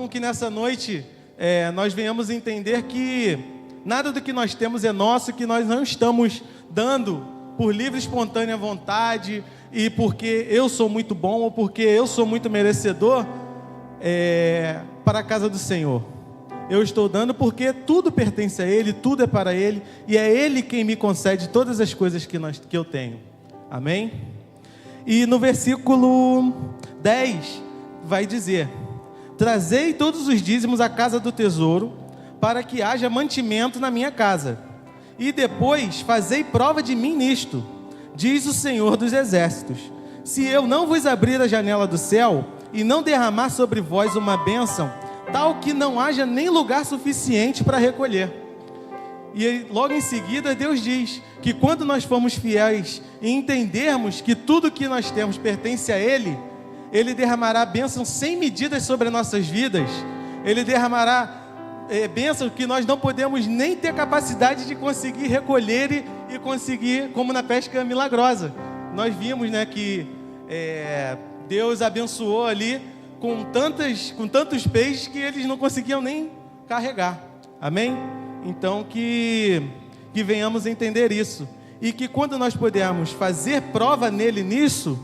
Então, que nessa noite nós venhamos entender que nada do que nós temos é nosso, que nós não estamos dando por livre e espontânea vontade e porque eu sou muito bom ou porque eu sou muito merecedor para a casa do Senhor. Eu estou dando porque tudo pertence a Ele, tudo é para Ele e é Ele quem me concede todas as coisas que eu tenho. Amém? E no versículo 10 vai dizer: trazei todos os dízimos à casa do tesouro, para que haja mantimento na minha casa. E depois fazei prova de mim nisto, diz o Senhor dos Exércitos: se eu não vos abrir a janela do céu, e não derramar sobre vós uma bênção, tal que não haja nem lugar suficiente para recolher. E logo em seguida Deus diz que quando nós formos fiéis e entendermos que tudo que nós temos pertence a Ele, Ele derramará bênçãos sem medidas sobre as nossas vidas. Ele derramará bênçãos que nós não podemos nem ter capacidade de conseguir recolher e conseguir, como na pesca milagrosa. Nós vimos, que Deus abençoou ali com tantos peixes que eles não conseguiam nem carregar. Amém? Então que venhamos entender isso. E que quando nós pudermos fazer prova nele nisso,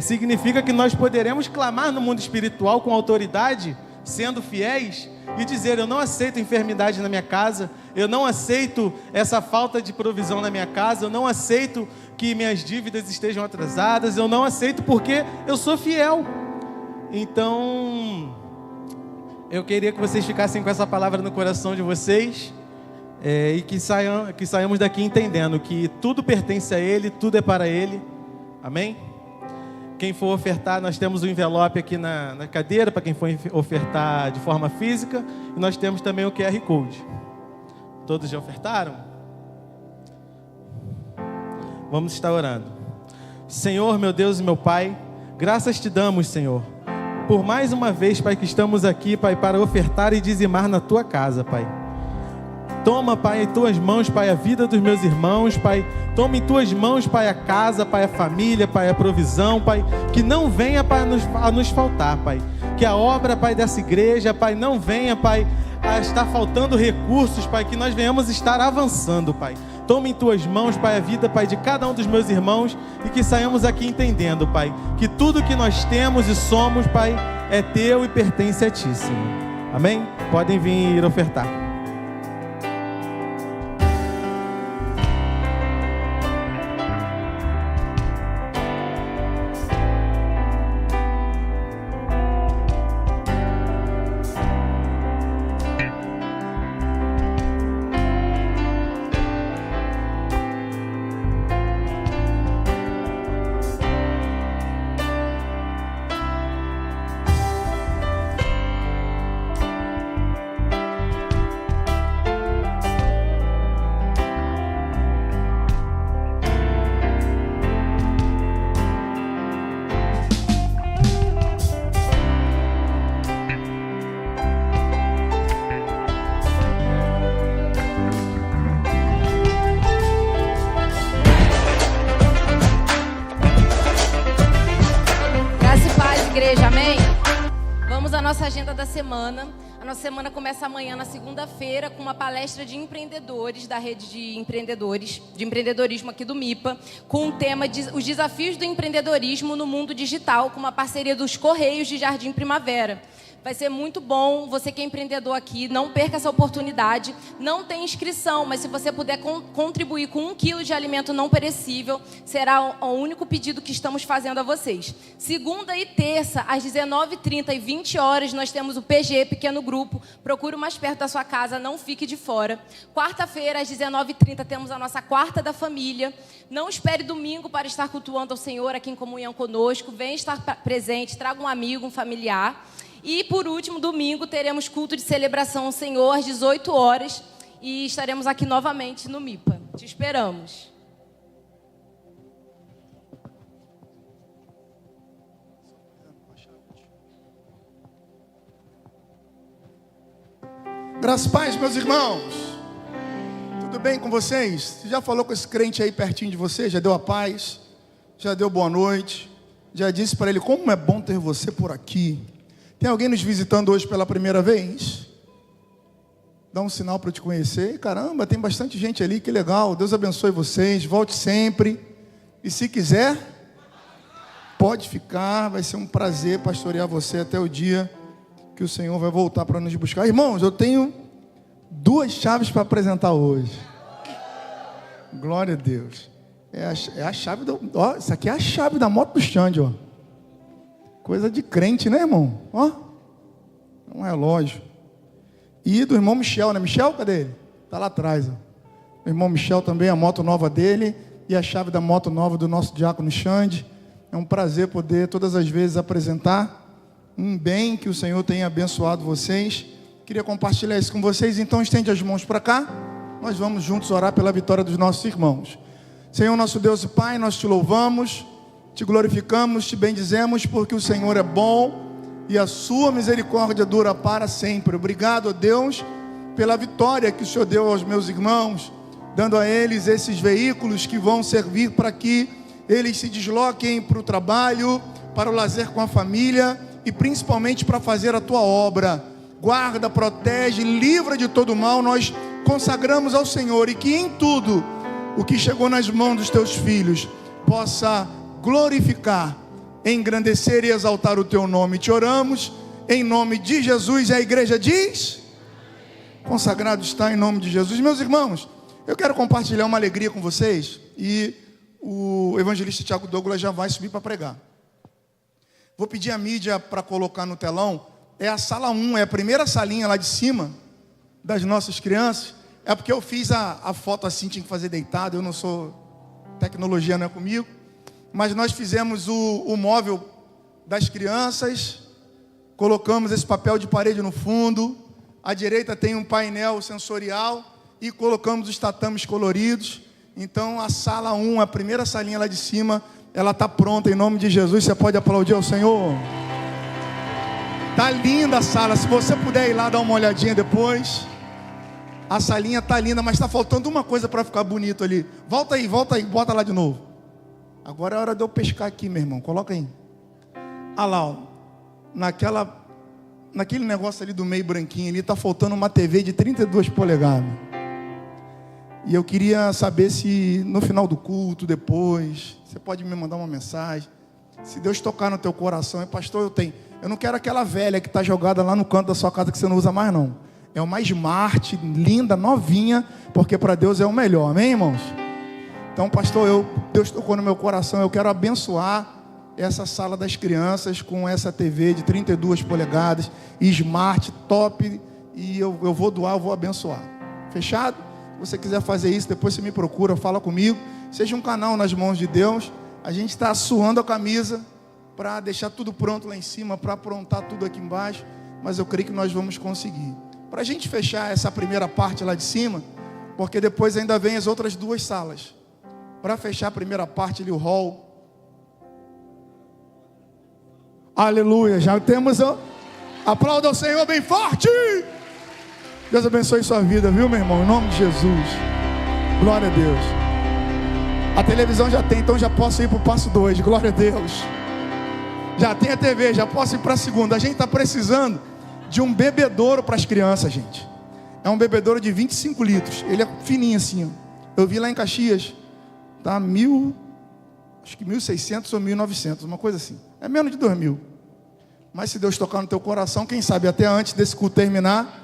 significa que nós poderemos clamar no mundo espiritual com autoridade, sendo fiéis, e dizer: eu não aceito enfermidade na minha casa, eu não aceito essa falta de provisão na minha casa, eu não aceito que minhas dívidas estejam atrasadas, eu não aceito porque eu sou fiel. Então, eu queria que vocês ficassem com essa palavra no coração de vocês, e que saiamos daqui entendendo que tudo pertence a Ele, tudo é para Ele. Amém? Quem for ofertar, nós temos um envelope aqui na cadeira, para quem for ofertar de forma física, e nós temos também o QR Code. Todos já ofertaram? Vamos estar orando. Senhor, meu Deus e meu Pai, graças te damos, Senhor, por mais uma vez, Pai, que estamos aqui, Pai, para ofertar e dizimar na Tua casa, Pai. Toma, Pai, em Tuas mãos, Pai, a vida dos meus irmãos, Pai. Toma em Tuas mãos, Pai, a casa, Pai, a família, Pai, a provisão, Pai. Que não venha, Pai, a nos faltar, Pai. Que a obra, Pai, dessa igreja, Pai, não venha, Pai, a estar faltando recursos, Pai. Que nós venhamos estar avançando, Pai. Toma em Tuas mãos, Pai, a vida, Pai, de cada um dos meus irmãos. E que saiamos aqui entendendo, Pai, que tudo que nós temos e somos, Pai, é Teu e pertence a Ti, Senhor. Amém? Podem vir ofertar. Igreja, amém? Vamos à nossa agenda da semana. A nossa semana começa amanhã, na segunda-feira, com uma palestra de empreendedores da rede de empreendedorismo aqui do MIPA, com o tema Os Desafios do Empreendedorismo no Mundo Digital, com uma parceria dos Correios de Jardim Primavera. Vai ser muito bom. Você que é empreendedor aqui, não perca essa oportunidade. Não tem inscrição, mas se você puder contribuir com 1 quilo de alimento não perecível, será o único pedido que estamos fazendo a vocês. Segunda e terça, às 19h30 e 20 horas, nós temos o PG, Pequeno Grupo. Procure o mais perto da sua casa, não fique de fora. Quarta-feira, às 19h30, temos a nossa Quarta da Família. Não espere domingo para estar cultuando ao Senhor aqui em comunhão conosco. Venha estar presente, traga um amigo, um familiar. E, por último, domingo, teremos culto de celebração ao Senhor às 18 horas e estaremos aqui novamente no MIPA. Te esperamos. Graças a Deus, meus irmãos. Tudo bem com vocês? Você já falou com esse crente aí pertinho de você? Já deu a paz? Já deu boa noite? Já disse para ele como é bom ter você por aqui? Tem alguém nos visitando hoje pela primeira vez? Dá um sinal para eu te conhecer. Caramba, tem bastante gente ali, que legal. Deus abençoe vocês, volte sempre. E se quiser, pode ficar. Vai ser um prazer pastorear você até o dia que o Senhor vai voltar para nos buscar. Irmãos, eu tenho 2 chaves para apresentar hoje. Glória a Deus. É a chave do... Ó, isso aqui é a chave da moto do Xande, ó. Coisa de crente, né, irmão? Ó, é um relógio. E do irmão Michel, né? Michel, cadê ele? Tá lá atrás, ó. O irmão Michel também, a moto nova dele e a chave da moto nova do nosso diácono Xande. É um prazer poder todas as vezes apresentar um bem que o Senhor tem abençoado vocês. Queria compartilhar isso com vocês, então estende as mãos para cá. Nós vamos juntos orar pela vitória dos nossos irmãos. Senhor, nosso Deus e Pai, nós te louvamos, te glorificamos, te bendizemos, porque o Senhor é bom e a sua misericórdia dura para sempre. Obrigado, ó Deus, pela vitória que o Senhor deu aos meus irmãos, dando a eles esses veículos que vão servir para que eles se desloquem para o trabalho, para o lazer com a família e principalmente para fazer a tua obra. Guarda, protege, livra de todo mal. Nós consagramos ao Senhor e que em tudo o que chegou nas mãos dos teus filhos possa glorificar, engrandecer e exaltar o teu nome. Te oramos em nome de Jesus. E a igreja diz: consagrado está em nome de Jesus. Meus irmãos, eu quero compartilhar uma alegria com vocês. E o evangelista Tiago Douglas já vai subir para pregar. Vou pedir a mídia para colocar no telão. É a sala 1, é a primeira salinha lá de cima das nossas crianças. É porque eu fiz a foto assim, tinha que fazer deitado. Eu não sou, tecnologia não é comigo. Mas nós fizemos o móvel das crianças. Colocamos esse papel de parede no fundo. À direita tem um painel sensorial. E colocamos os tatames coloridos. Então a sala 1, a primeira salinha lá de cima, ela está pronta em nome de Jesus. Você pode aplaudir ao Senhor. Tá linda a sala. Se você puder ir lá dar uma olhadinha depois. A salinha tá linda, mas está faltando uma coisa para ficar bonito ali. Volta aí, bota lá de novo. Agora é hora de eu pescar aqui, meu irmão. Coloca aí. Ah lá, ó. Naquele negócio ali do meio branquinho ali, tá faltando uma TV de 32 polegadas. E eu queria saber se no final do culto, depois, você pode me mandar uma mensagem. Se Deus tocar no teu coração, pastor, eu não quero aquela velha que está jogada lá no canto da sua casa que você não usa mais, não. É uma smart, linda, novinha, porque para Deus é o melhor, amém, irmãos? Então, pastor, Deus tocou no meu coração, eu quero abençoar essa sala das crianças com essa TV de 32 polegadas, smart, top, e eu vou doar, eu vou abençoar. Fechado? Se você quiser fazer isso, depois você me procura, fala comigo. Seja um canal nas mãos de Deus. A gente está suando a camisa para deixar tudo pronto lá em cima, para aprontar tudo aqui embaixo, mas eu creio que nós vamos conseguir. Para a gente fechar essa primeira parte lá de cima, porque depois ainda vem as outras 2 salas. Para fechar a primeira parte ali, o hall. Aleluia, já temos. Aplauda ao Senhor bem forte. Deus abençoe sua vida, viu, meu irmão? Em nome de Jesus. Glória a Deus. A televisão já tem, então já posso ir para o passo 2. Glória a Deus. Já tem a TV, já posso ir para a segunda. A gente está precisando de um bebedouro para as crianças, gente. É um bebedouro de 25 litros. Ele é fininho assim, ó. Eu vi lá em Caxias. Tá acho que 1.600 ou 1.900, uma coisa assim. É menos de 2.000. Mas se Deus tocar no teu coração, quem sabe até antes desse culto terminar,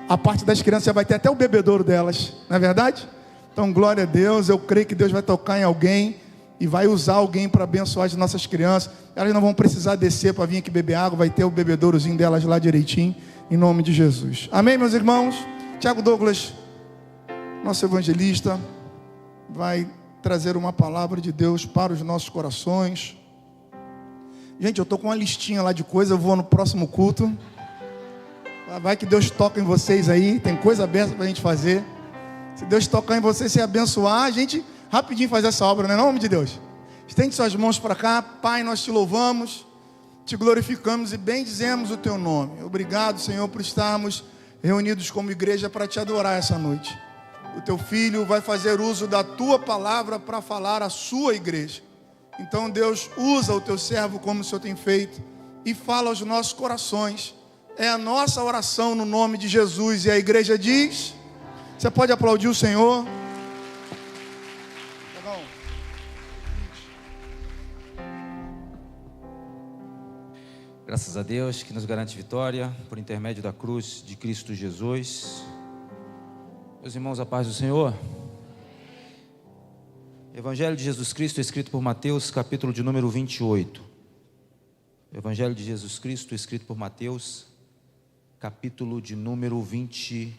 a parte das crianças já vai ter até o bebedouro delas. Não é verdade? Então, glória a Deus. Eu creio que Deus vai tocar em alguém e vai usar alguém para abençoar as nossas crianças. Elas não vão precisar descer para vir aqui beber água. Vai ter o bebedourozinho delas lá direitinho, em nome de Jesus. Amém, meus irmãos? Tiago Douglas, nosso evangelista, vai trazer uma palavra de Deus para os nossos corações. Gente, eu estou com uma listinha lá de coisas. Eu vou no próximo culto. Vai que Deus toca em vocês aí. Tem coisa aberta para a gente fazer. Se Deus tocar em vocês, se abençoar, a gente rapidinho faz essa obra, não é, em nome de Deus? Estende suas mãos para cá. Pai, nós te louvamos, te glorificamos e bendizemos o teu nome. Obrigado, Senhor, por estarmos reunidos como igreja para te adorar essa noite. O teu filho vai fazer uso da tua palavra para falar à sua igreja. Então, Deus, usa o teu servo como o Senhor tem feito e fala aos nossos corações. É a nossa oração no nome de Jesus. E a igreja diz: você pode aplaudir o Senhor? Tá bom. Graças a Deus que nos garante vitória por intermédio da cruz de Cristo Jesus. Meus irmãos, a paz do Senhor. Evangelho de Jesus Cristo, escrito por Mateus, capítulo de número 28. Evangelho de Jesus Cristo, escrito por Mateus, capítulo de número 28.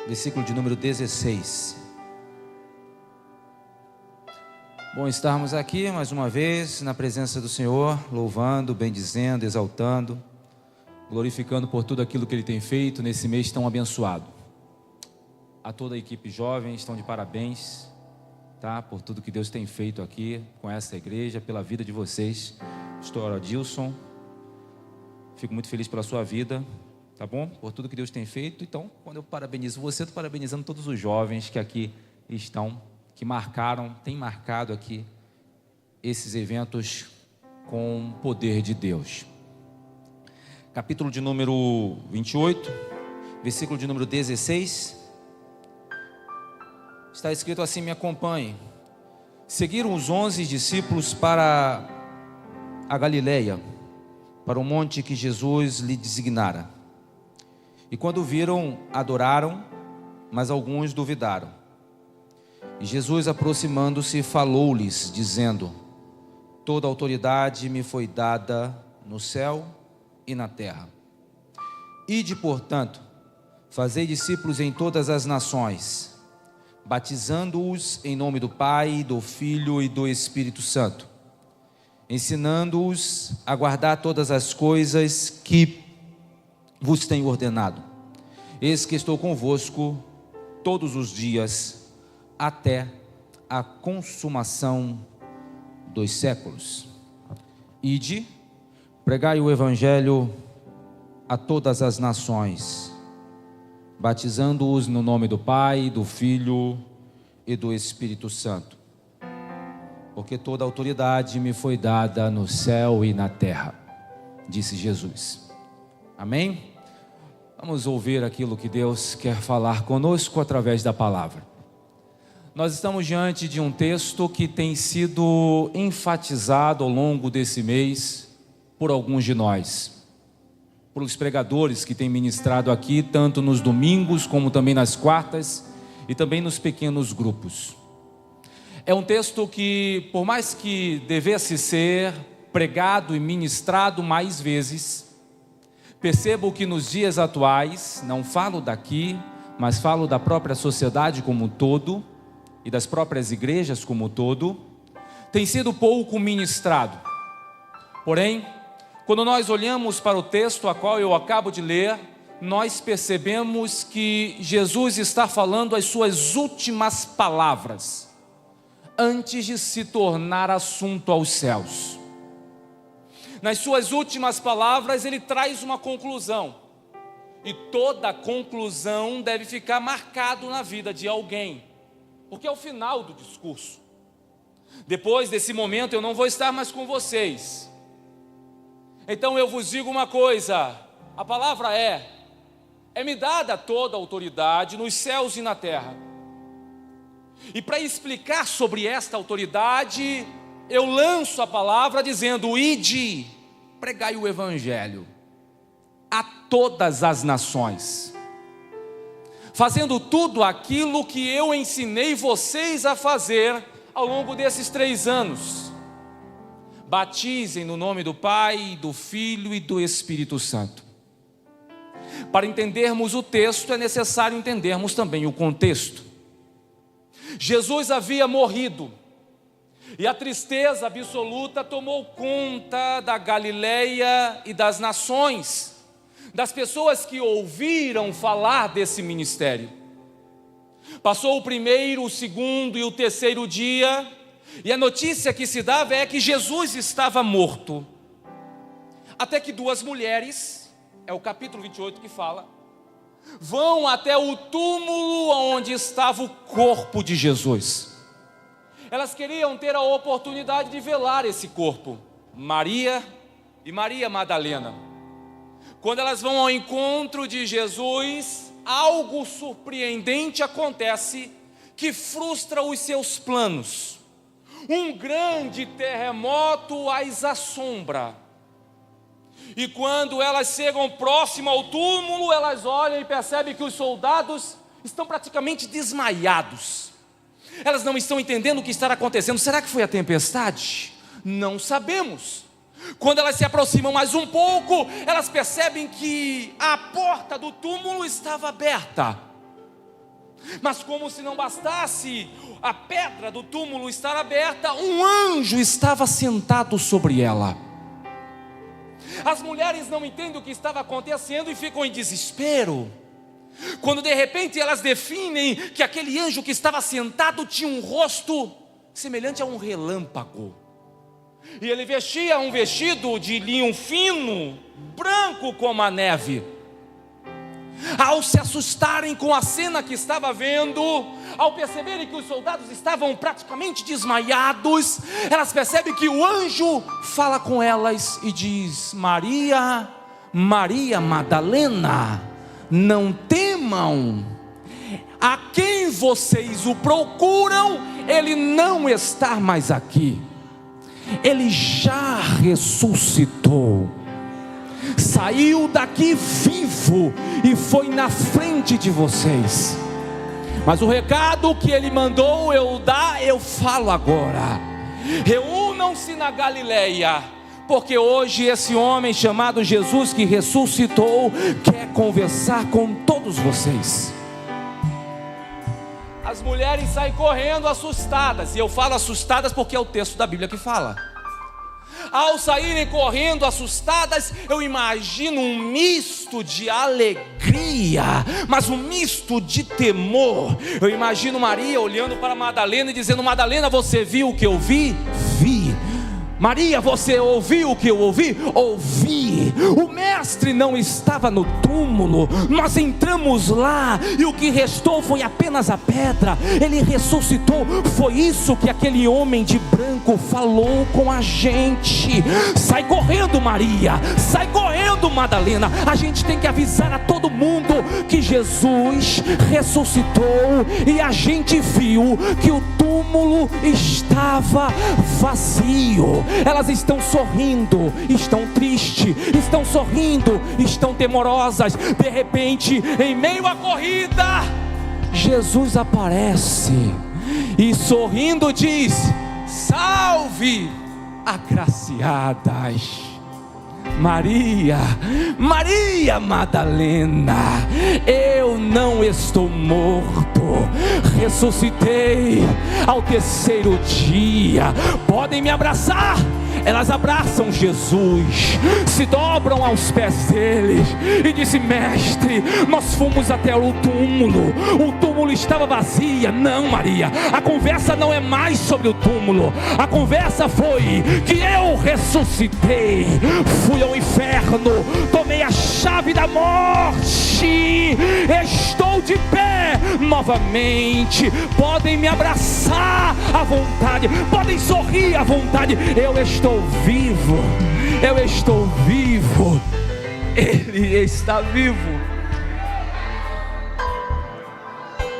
Versículo de número 16. Bom estarmos aqui mais uma vez na presença do Senhor, louvando, bendizendo, exaltando, glorificando por tudo aquilo que Ele tem feito nesse mês tão abençoado. A toda a equipe jovem, estão de parabéns, tá? Por tudo que Deus tem feito aqui com essa igreja, pela vida de vocês. Pastor Adilson, fico muito feliz pela sua vida, tá bom? Por tudo que Deus tem feito. Então, quando eu parabenizo você, estou parabenizando todos os jovens que aqui estão, que têm marcado aqui esses eventos com o poder de Deus. Capítulo de número 28, versículo de número 16. Está escrito assim, me acompanhe. Seguiram os 11 discípulos para a Galileia, para o monte que Jesus lhe designara. E quando viram, adoraram, mas alguns duvidaram. E Jesus, aproximando-se, falou-lhes, dizendo: toda autoridade me foi dada no céu e na terra. Ide, portanto, fazei discípulos em todas as nações, batizando-os em nome do Pai, do Filho e do Espírito Santo, ensinando-os a guardar todas as coisas que vos tenho ordenado. Eis que estou convosco todos os dias, até a consumação dos séculos. Ide, pregai o Evangelho a todas as nações, batizando-os no nome do Pai, do Filho e do Espírito Santo, porque toda autoridade me foi dada no céu e na terra, disse Jesus. Amém? Vamos ouvir aquilo que Deus quer falar conosco através da palavra. Nós estamos diante de um texto que tem sido enfatizado ao longo desse mês por alguns de nós, pelos pregadores que têm ministrado aqui, tanto nos domingos como também nas quartas e também nos pequenos grupos. É um texto que, por mais que devesse ser pregado e ministrado mais vezes, percebo que nos dias atuais, não falo daqui, mas falo da própria sociedade como um todo e das próprias igrejas como um todo, tem sido pouco ministrado. Porém, quando nós olhamos para o texto a qual eu acabo de ler, nós percebemos que Jesus está falando as suas últimas palavras, antes de se tornar assunto aos céus. Nas suas últimas palavras, ele traz uma conclusão, e toda conclusão deve ficar marcado na vida de alguém, porque é o final do discurso. Depois desse momento eu não vou estar mais com vocês. Então eu vos digo uma coisa, a palavra é-me dada toda a autoridade nos céus e na terra. E para explicar sobre esta autoridade, eu lanço a palavra dizendo: ide, pregai o Evangelho a todas as nações, fazendo tudo aquilo que eu ensinei vocês a fazer ao longo desses 3 anos. Batizem no nome do Pai, do Filho e do Espírito Santo. Para entendermos o texto, é necessário entendermos também o contexto. Jesus havia morrido, e a tristeza absoluta tomou conta da Galileia e das nações, das pessoas que ouviram falar desse ministério. Passou o primeiro, o segundo e o terceiro dia, e a notícia que se dava é que Jesus estava morto. Até que 2 mulheres, é o capítulo 28 que fala, vão até o túmulo onde estava o corpo de Jesus. Elas queriam ter a oportunidade de velar esse corpo, Maria e Maria Madalena. Quando elas vão ao encontro de Jesus, algo surpreendente acontece que frustra os seus planos. Um grande terremoto as assombra. E quando elas chegam próximo ao túmulo, elas olham e percebem que os soldados estão praticamente desmaiados. Elas não estão entendendo o que está acontecendo. Será que foi a tempestade? Não sabemos. Quando elas se aproximam mais um pouco, elas percebem que a porta do túmulo estava aberta. Mas como se não bastasse a pedra do túmulo estar aberta, um anjo estava sentado sobre ela. As mulheres não entendem o que estava acontecendo e ficam em desespero, quando de repente elas definem que aquele anjo que estava sentado tinha um rosto semelhante a um relâmpago. E ele vestia um vestido de linho fino, branco como a neve. Ao se assustarem com a cena que estava vendo, ao perceberem que os soldados estavam praticamente desmaiados, elas percebem que o anjo fala com elas e diz: Maria, Maria Madalena, não temam, a quem vocês o procuram, ele não está mais aqui, ele já ressuscitou, saiu daqui vivo e foi na frente de vocês. Mas o recado que ele mandou eu dar, eu falo agora: reúnam-se na Galileia, porque hoje esse homem chamado Jesus, que ressuscitou, quer conversar com todos vocês. As mulheres saem correndo assustadas, e eu falo assustadas porque é o texto da Bíblia que fala. Ao saírem correndo assustadas, eu imagino um misto de alegria, mas um misto de temor. Eu imagino Maria olhando para Madalena e dizendo: Madalena, você viu o que eu vi? Vi. Maria, você ouviu o que eu ouvi? Ouvi. O mestre não estava no túmulo, nós entramos lá e o que restou foi apenas a pedra. Ele ressuscitou. Foi isso que aquele homem de branco falou com a gente. Sai correndo, Maria, sai correndo, Madalena. A gente tem que avisar a todo mundo que Jesus ressuscitou, e a gente viu que o túmulo estava vazio. Elas estão sorrindo, estão tristes, estão sorrindo, estão temorosas. De repente, em meio à corrida, Jesus aparece e sorrindo diz: salve, agraciadas. Maria, Maria Madalena, eu não estou morto, ressuscitei ao terceiro dia. Podem me abraçar. Elas abraçam Jesus, se dobram aos pés deles e dizem: mestre, nós fomos até o túmulo estava vazio. Não, Maria, a conversa não é mais sobre o túmulo. A conversa foi que eu ressuscitei, fui ao inferno, tomei a chave da morte, estou de pé novamente. Podem me abraçar à vontade, podem sorrir à vontade. Eu estou vivo, eu estou vivo, Ele está vivo.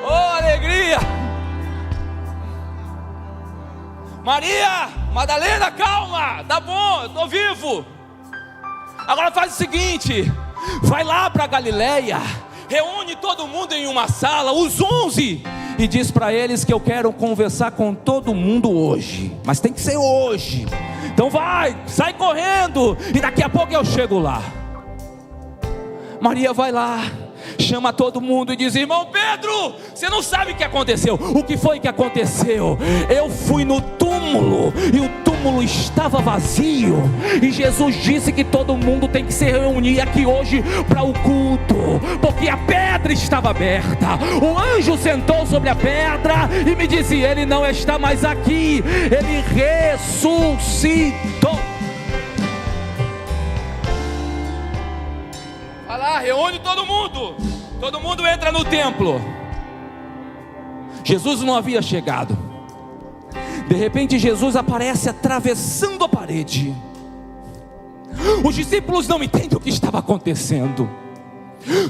Oh, alegria! Maria Madalena, calma, tá bom, eu estou vivo. Agora faz o seguinte: vai lá para Galileia, reúne todo mundo em uma sala, os 11, e diz para eles que eu quero conversar com todo mundo hoje, mas tem que ser hoje. Então vai, sai correndo, e daqui a pouco eu chego lá. Maria vai lá, chama todo mundo e diz: irmão Pedro, você não sabe o que aconteceu. O que foi que aconteceu? Eu fui no túmulo e o túmulo estava vazio, e Jesus disse que todo mundo tem que se reunir aqui hoje para o culto, porque a pedra estava aberta. O anjo sentou sobre a pedra e me disse: ele não está mais aqui, ele ressuscitou. Vai lá, reúne todo mundo. Todo mundo entra no templo. Jesus não havia chegado. De repente Jesus aparece atravessando a parede. Os discípulos não entendem o que estava acontecendo.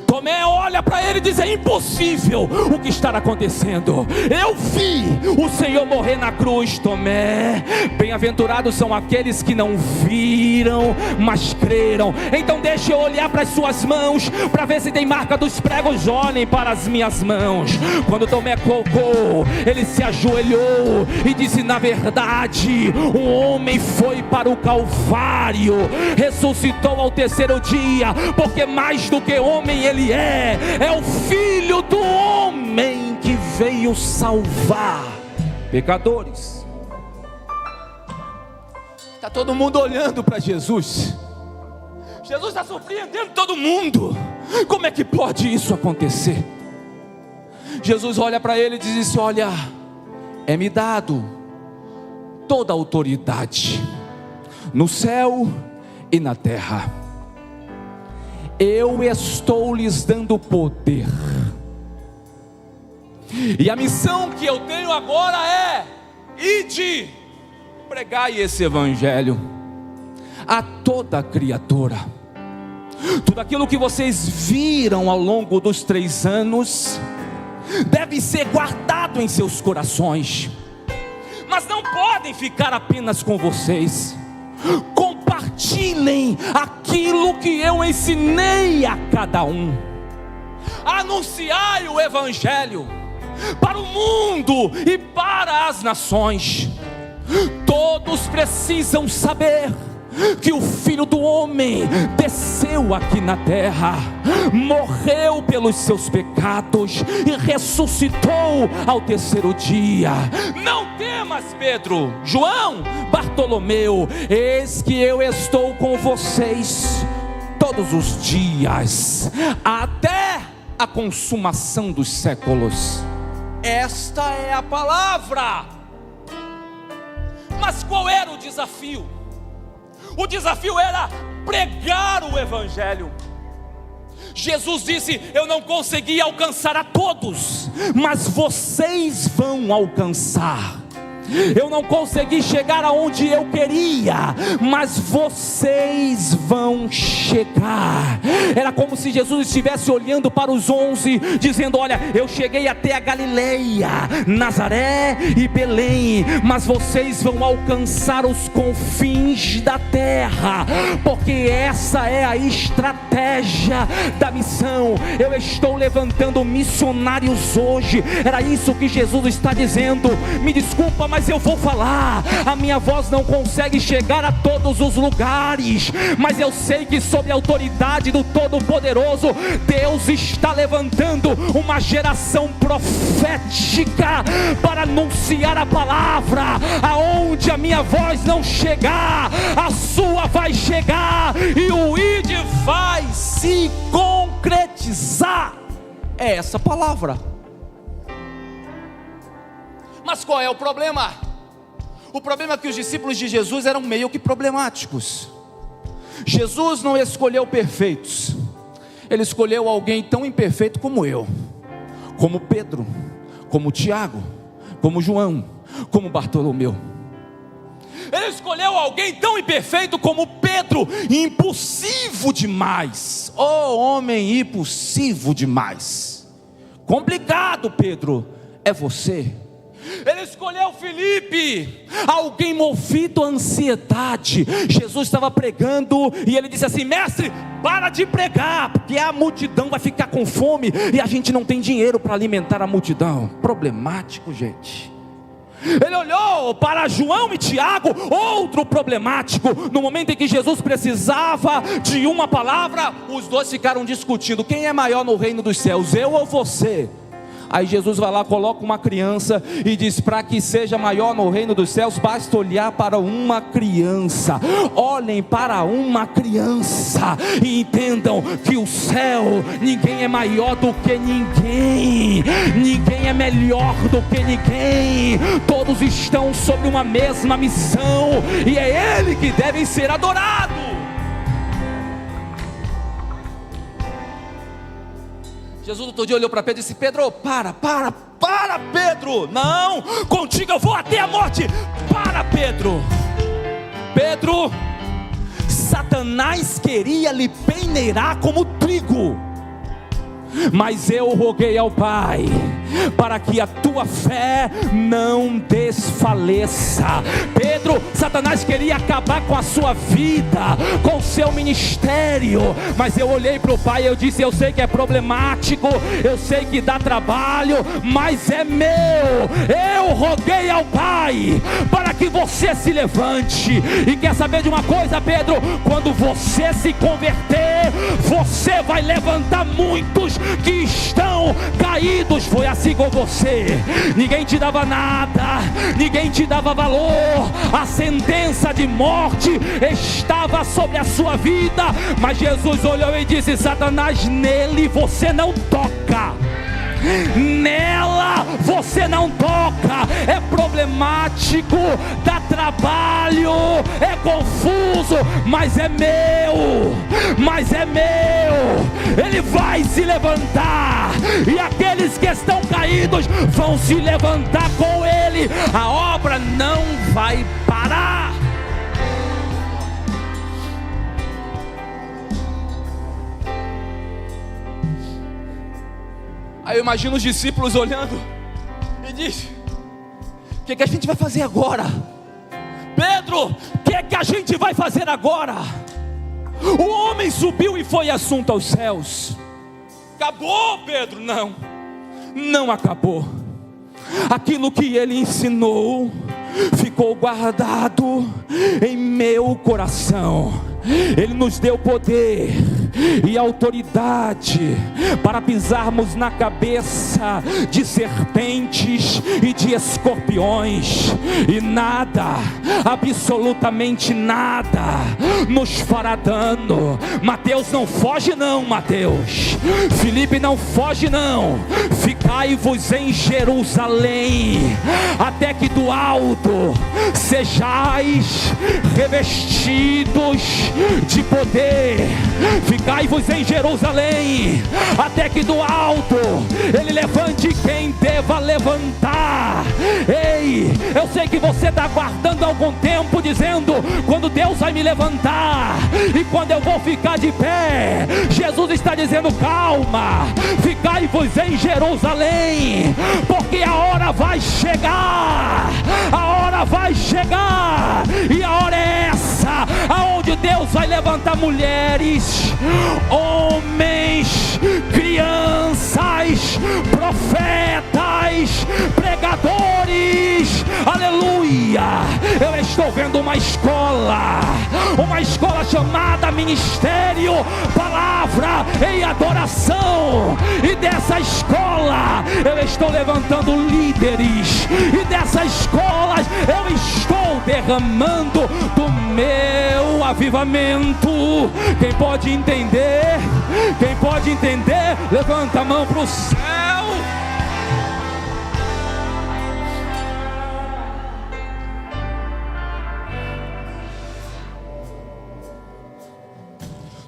Tomé olha para ele e diz: é impossível o que está acontecendo. Eu vi o Senhor morrer na cruz. Tomé, bem-aventurados são aqueles que não viram, mas creram. Então deixe eu olhar para as suas mãos, para ver se tem marca dos pregos. Olhem para as minhas mãos. Quando Tomé colocou, ele se ajoelhou e disse: na verdade, o homem foi para o Calvário, ressuscitou ao terceiro dia, porque mais do que homem ele é o Filho do homem que veio salvar pecadores. Está todo mundo olhando para Jesus. Jesus está surpreendendo todo mundo. Como é que pode isso acontecer? Jesus olha para ele e diz assim: olha, é-me dado toda a autoridade no céu e na terra. Eu estou lhes dando poder. E a missão que eu tenho agora é: ide, pregai esse evangelho a toda criatura. Tudo aquilo que vocês viram ao longo dos 3 anos deve ser guardado em seus corações, mas não podem ficar apenas com vocês. Compartilhem aquilo que eu ensinei a cada um. Anunciai o evangelho para o mundo e para as nações. Todos precisam saber que o Filho do Homem desceu aqui na terra, morreu pelos seus pecados e ressuscitou ao terceiro dia. Não temas, Pedro, João, Bartolomeu, eis que eu estou com vocês todos os dias, até a consumação dos séculos. Esta é a palavra. Mas qual era o desafio? O desafio era pregar o evangelho. Jesus disse: eu não consegui alcançar a todos, mas vocês vão alcançar. Eu não consegui chegar aonde eu queria, mas vocês vão chegar. Era como se Jesus estivesse olhando para os 11, dizendo: olha, eu cheguei até a Galileia, Nazaré e Belém, mas vocês vão alcançar os confins da terra, porque essa é a estratégia da missão. Eu estou levantando missionários hoje. Era isso que Jesus está dizendo. Me desculpa, mas eu vou falar. A minha voz não consegue chegar a todos os lugares, mas eu sei que sob a autoridade do Todo-Poderoso, Deus está levantando uma geração profética para anunciar a palavra. Aonde a minha voz não chegar, a sua vai chegar, e o ide vai se concretizar. É essa palavra. Mas qual é o problema? O problema é que os discípulos de Jesus eram meio que problemáticos. Jesus não escolheu perfeitos. Ele escolheu alguém tão imperfeito como eu, como Pedro, como Tiago, como João, como Bartolomeu. Ele escolheu alguém tão imperfeito como Pedro, impulsivo demais. Oh, homem impulsivo demais. Complicado, Pedro, é você. Ele escolheu Filipe, alguém movido à ansiedade. Jesus estava pregando e ele disse assim: mestre, para de pregar, porque a multidão vai ficar com fome e a gente não tem dinheiro para alimentar a multidão. Problemático, gente. Ele olhou para João e Tiago, outro problemático. No momento em que Jesus precisava de uma palavra, os dois ficaram discutindo: quem é maior no reino dos céus, eu ou você? Aí Jesus vai lá, coloca uma criança e diz: para que seja maior no reino dos céus, basta olhar para uma criança. Olhem para uma criança e entendam que o céu, ninguém é maior do que ninguém, ninguém é melhor do que ninguém. Todos estão sobre uma mesma missão, e é Ele que deve ser adorado. Jesus outro dia olhou para Pedro e disse: Pedro, para, Pedro, não, contigo eu vou até a morte. Para, Pedro. Pedro, Satanás queria lhe peneirar como trigo, mas eu roguei ao Pai para que a tua fé não desfaleça. Pedro, Satanás queria acabar com a sua vida, com o seu ministério, mas eu olhei para o Pai e eu disse: eu sei que é problemático, eu sei que dá trabalho, mas é meu. Eu roguei ao Pai para que você se levante. E quer saber de uma coisa, Pedro? Quando você se converter, você vai levantar muitos que estão caídos. Foi assim com você. Ninguém te dava nada, ninguém te dava valor, a sentença de morte estava sobre a sua vida, mas Jesus olhou e disse: Satanás, nele você não toca, nela você não toca. É problemático, dá trabalho, é confuso, mas é meu, ele vai se levantar, e aqueles que estão caídos vão se levantar com ele. A obra não vai parar. Aí eu imagino os discípulos olhando e diz: o que a gente vai fazer agora? Pedro, o que a gente vai fazer agora? O homem subiu e foi assunto aos céus. Acabou, Pedro? Não acabou. Aquilo que ele ensinou ficou guardado em meu coração. Ele nos deu poder e autoridade para pisarmos na cabeça de serpentes e de escorpiões, e nada, absolutamente nada nos fará dano. Mateus, não foge não, Mateus. Felipe, não foge não. Ficai-vos em Jerusalém, até que do alto sejais revestidos de poder. Ficai-vos em Jerusalém, até que do alto ele levante quem deva levantar. Ei, eu sei que você está aguardando algum tempo, dizendo: quando Deus vai me levantar e quando eu vou ficar de pé. Jesus está dizendo: calma, ficai-vos em Jerusalém, porque a hora vai chegar, e a hora é essa, aonde Deus vai levantar mulheres, homens, crianças, profetas, pregadores. Aleluia! Eu estou vendo uma escola chamada Ministério, Palavra e Adoração, e dessa escola eu estou levantando líderes, e dessa escola eu estou derramando do meu avivamento. Quem pode entender, levanta a mão para o céu.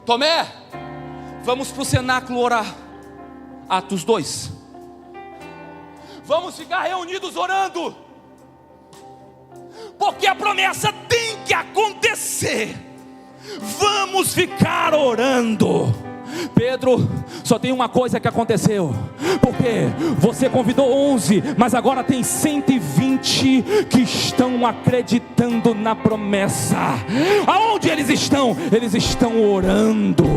Tomé, vamos para o cenáculo orar. Atos 2. Vamos ficar reunidos orando, porque a promessa tem que acontecer. Vamos ficar orando. Pedro, só tem uma coisa que aconteceu, porque você convidou 11, mas agora tem 120 que estão acreditando na promessa. Aonde eles estão? Eles estão orando.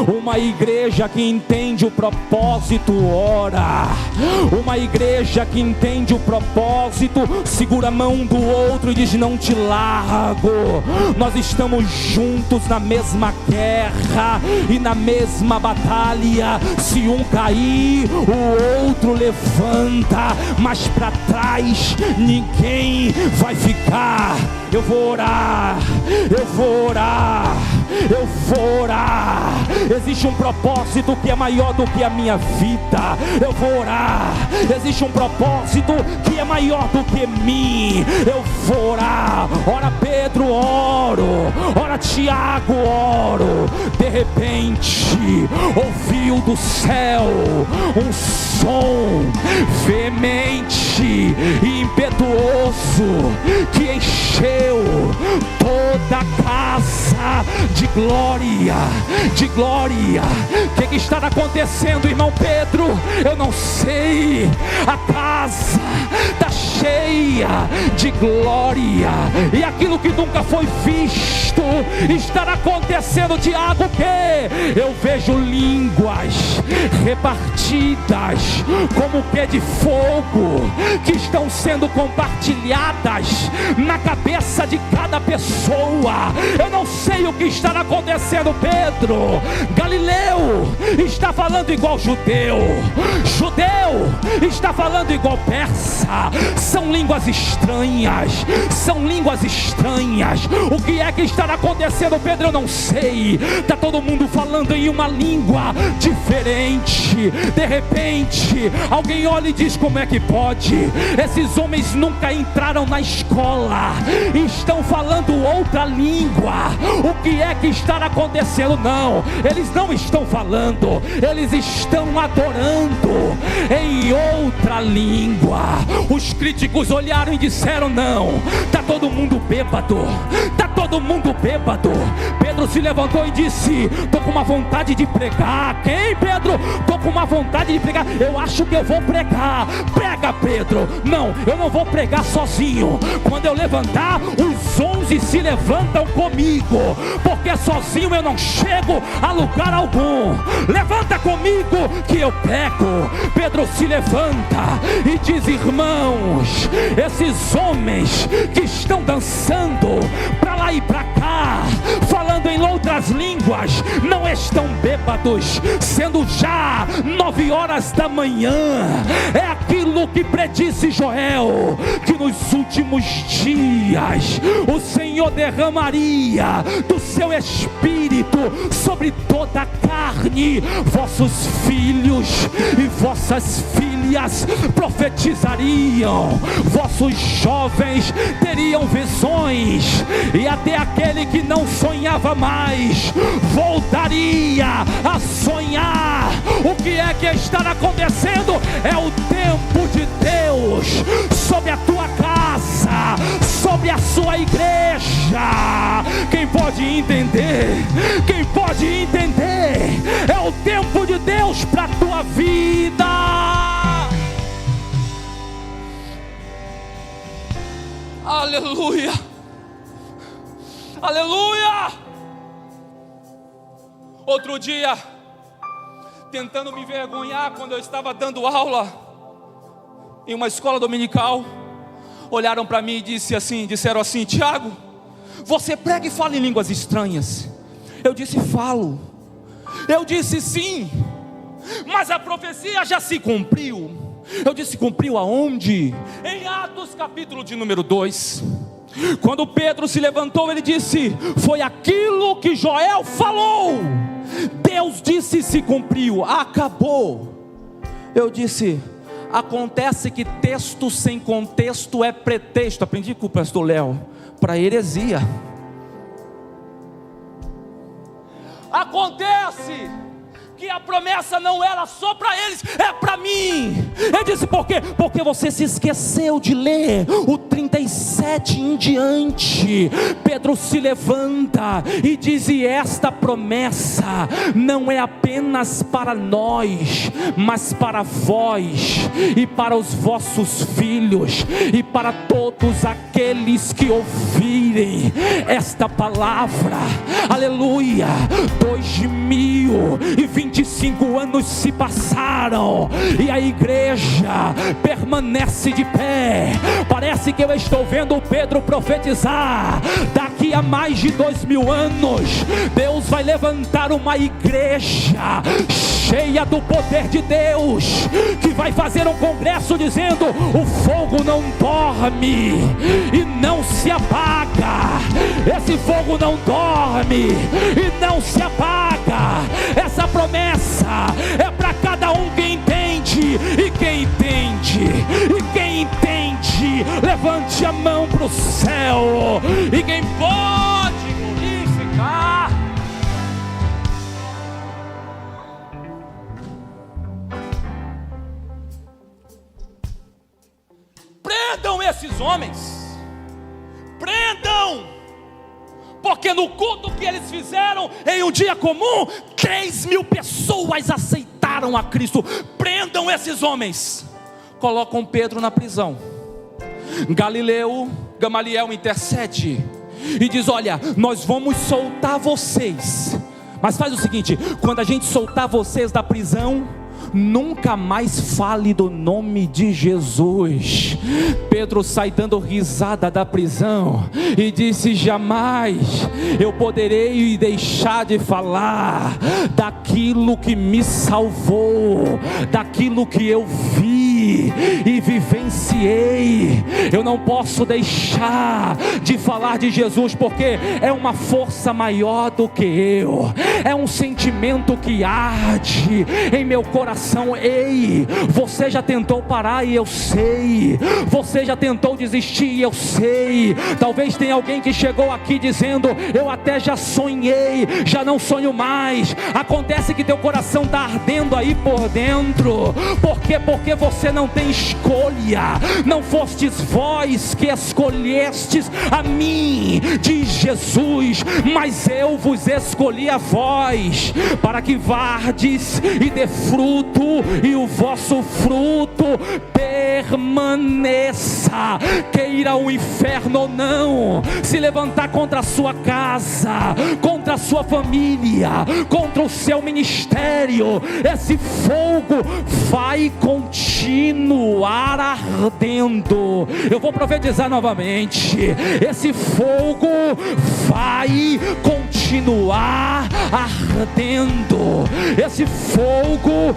Uma igreja que entende o propósito ora. Uma igreja que entende o propósito segura a mão do outro e diz: não te largo. Nós estamos juntos na mesma guerra e na mesma batalha. Se um cair, o outro levanta, mas para trás ninguém vai ficar. Eu vou orar, eu vou orar. Existe um propósito que é maior do que a minha vida, eu vou orar. Existe um propósito que é maior do que mim, eu vou orar. Ora Pedro, oro. Ora Tiago, oro. De repente ouviu do céu um som veemente e impetuoso que encheu toda a casa de glória, de glória. O que está acontecendo, irmão Pedro? Eu não sei. A casa está cheia de glória, e aquilo que nunca foi visto está acontecendo. Tiago, o que? Eu vejo línguas repartidas como que de fogo, que estão sendo compartilhadas na cabeça de cada pessoa. Eu não sei o que está acontecendo, Pedro. Galileu está falando igual judeu, judeu está falando igual persa. São línguas estranhas, são línguas estranhas. O que é que está acontecendo, Pedro? Eu não sei. Está todo mundo falando em uma língua diferente. De repente alguém olha e diz: como é que pode? Esses homens nunca entraram na escola, estão falando outra língua. O que é que está acontecendo? Não, eles não estão falando, eles estão adorando em outra língua. Os críticos olharam e disseram: não, está todo mundo bêbado, está todo mundo bêbado. Pedro se levantou e disse: estou com uma vontade de pregar. Quem, Pedro? Estou com uma vontade de pregar. Eu acho que eu vou pregar. Prega, Pedro. Não, eu não vou pregar sozinho. Quando eu levantar, os 11 se levantam comigo, porque sozinho eu não chego a lugar algum. Levanta comigo que eu prego. Pedro se levanta e diz: irmãos, esses homens que estão dançando para lá e para cá, falando em outras línguas, não estão bêbados, sendo já 9 horas da manhã. É aquilo que predisse Joel, que nos últimos dias o Senhor derramaria do seu espírito sobre toda a carne. Vossos filhos e vossas filhas profetizariam, vossos jovens teriam visões, e até aquele que não sonhava mais voltaria a sonhar. O que é que está acontecendo? É o tempo de Deus sobre a tua casa, sobre a sua igreja. Quem pode entender? Quem pode entender? É o tempo de Deus para a tua vida. Aleluia, aleluia. Outro dia, tentando me envergonhar, quando eu estava dando aula em uma escola dominical, olharam para mim e disseram assim: Tiago, você prega e fala em línguas estranhas. Eu disse: falo. Eu disse: sim, mas a profecia já se cumpriu. Eu disse: cumpriu aonde? Em Atos capítulo de número 2. Quando Pedro se levantou, ele disse: foi aquilo que Joel falou. Deus disse: se cumpriu, acabou. Eu disse: acontece que texto sem contexto é pretexto. Aprendi com o pastor Léo para heresia. Acontece que a promessa não era só para eles, é para mim. Eu disse: por quê? Porque você se esqueceu de ler o 37 em diante. Pedro se levanta e diz: e esta promessa não é apenas para nós, mas para vós e para os vossos filhos e para todos aqueles que ouvirem esta palavra. Aleluia. 2025 25 anos se passaram e a igreja permanece de pé. Parece que eu estou vendo Pedro profetizar: daqui a mais de 2000 anos Deus vai levantar uma igreja cheia do poder de Deus, que vai fazer um congresso dizendo: o fogo não dorme e não se apaga. Esse fogo não dorme e não se apaga. Essa promessa é para cada um que entende. E quem entende, levante a mão para o céu. E quem pode glorificar. Prendam esses homens, prendam, porque no culto que eles fizeram em um dia comum, 3.000 pessoas aceitaram a Cristo. Prendam esses homens. Colocam Pedro na prisão. Gamaliel intercede e diz: olha, nós vamos soltar vocês, mas faz o seguinte: quando a gente soltar vocês da prisão, nunca mais fale do nome de Jesus. Pedro sai dando risada da prisão e disse: jamais eu poderei deixar de falar daquilo que me salvou, daquilo que eu vi e vivenciei. Eu não posso deixar de falar de Jesus, porque é uma força maior do que eu, é um sentimento que arde em meu coração. Ei, você já tentou parar e eu sei, você já tentou desistir e eu sei. Talvez tenha alguém que chegou aqui dizendo: eu até já sonhei, já não sonho mais. Acontece que teu coração está ardendo aí por dentro. Por quê? Porque você não tem escolha. Não fostes vós que escolhestes a mim, diz Jesus, mas eu vos escolhi a vós, para que vardes e dê fruto, e o vosso fruto permaneça. Queira o inferno ou não se levantar contra a sua casa, contra a sua família, contra o seu ministério, esse fogo vai continuar ardendo. Eu vou profetizar novamente: esse fogo vai continuar ardendo. Esse fogo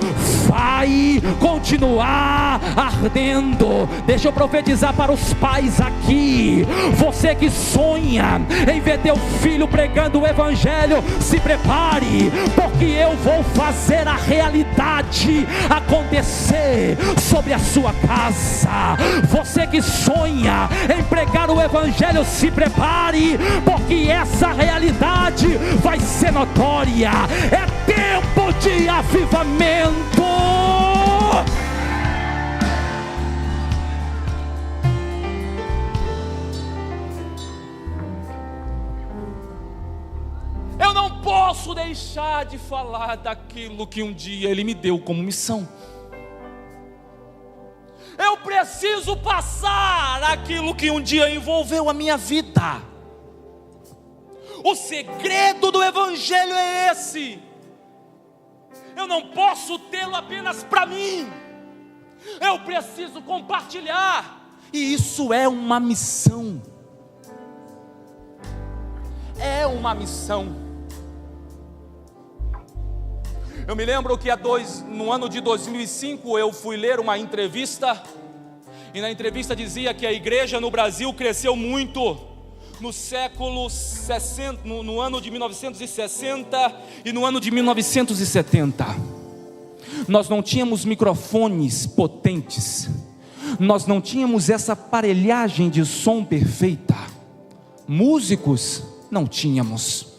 vai continuar ardendo. Deixa eu profetizar para os pais aqui. Você que sonha em ver teu filho pregando o evangelho, se prepare, porque eu vou fazer a realidade acontecer sobre a sua casa. Você que sonha em pregar o evangelho, se prepare, porque essa realidade vai ser notória. É tempo de avivamento. Eu não posso deixar de falar daquilo que um dia Ele me deu como missão. Eu preciso passar aquilo que um dia envolveu a minha vida. O segredo do evangelho é esse. Eu não posso tê-lo apenas para mim. Eu preciso compartilhar. E isso é uma missão. É uma missão. Eu me lembro que no ano de 2005 eu fui ler uma entrevista, e na entrevista dizia que a igreja no Brasil cresceu muito no século 60, no ano de 1960 e no ano de 1970. Nós não tínhamos microfones potentes, nós não tínhamos essa aparelhagem de som perfeita, músicos não tínhamos.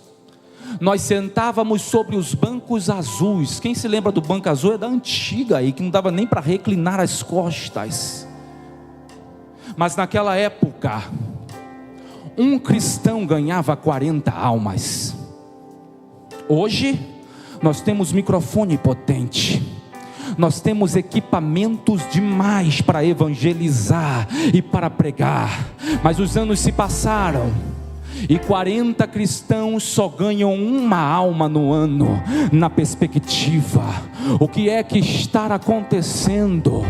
Nós sentávamos sobre os bancos azuis. Quem se lembra do banco azul? É da antiga aí, que não dava nem para reclinar as costas. Mas naquela época, um cristão ganhava 40 almas. Hoje, nós temos microfone potente, nós temos equipamentos demais para evangelizar e para pregar. Mas os anos se passaram, e 40 cristãos só ganham uma alma no ano. Na perspectiva, o que é que está acontecendo?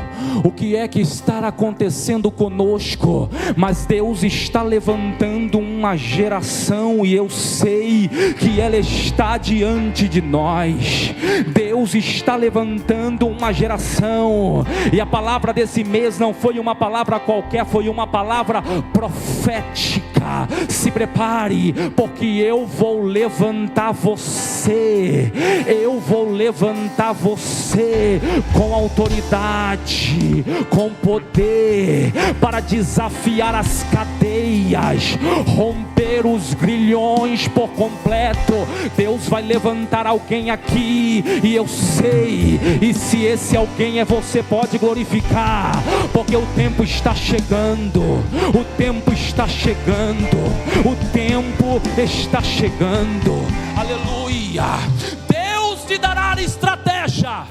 O que é que está acontecendo conosco? Mas Deus está levantando uma geração, e eu sei que ela está diante de nós. Deus está levantando uma geração, e a palavra desse mês não foi uma palavra qualquer, foi uma palavra profética. Se prepare, porque eu vou levantar você. Eu vou levantar você com autoridade, com poder, para desafiar as cadeias, romper os grilhões por completo. Deus vai levantar alguém aqui, e eu sei, e se esse alguém é você, pode glorificar, porque o tempo está chegando, o tempo está chegando, o tempo está chegando. Aleluia. Deus te dará estratégia,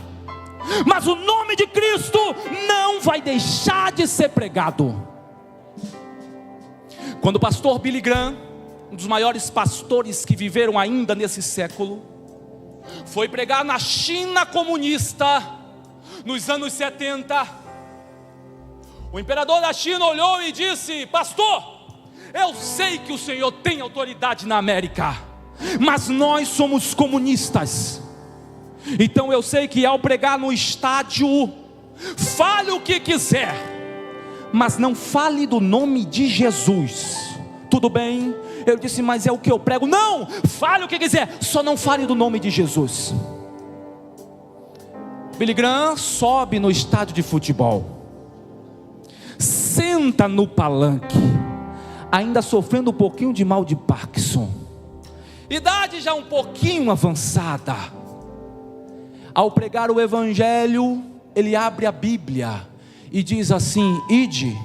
mas o nome de Cristo não vai deixar de ser pregado. Quando o pastor Billy Graham, um dos maiores pastores que viveram ainda nesse século, foi pregar na China comunista nos anos 70, o imperador da China olhou e disse: pastor, eu sei que o senhor tem autoridade na América, mas nós somos comunistas. Então eu sei que ao pregar no estádio, fale o que quiser, mas não fale do nome de Jesus. Tudo bem? Eu disse: mas é o que eu prego. Não, fale o que quiser, só não fale do nome de Jesus. Billy Graham sobe no estádio de futebol, senta no palanque, ainda sofrendo um pouquinho de mal de Parkinson, idade já um pouquinho avançada. Ao pregar o evangelho, ele abre a Bíblia e diz assim: ide,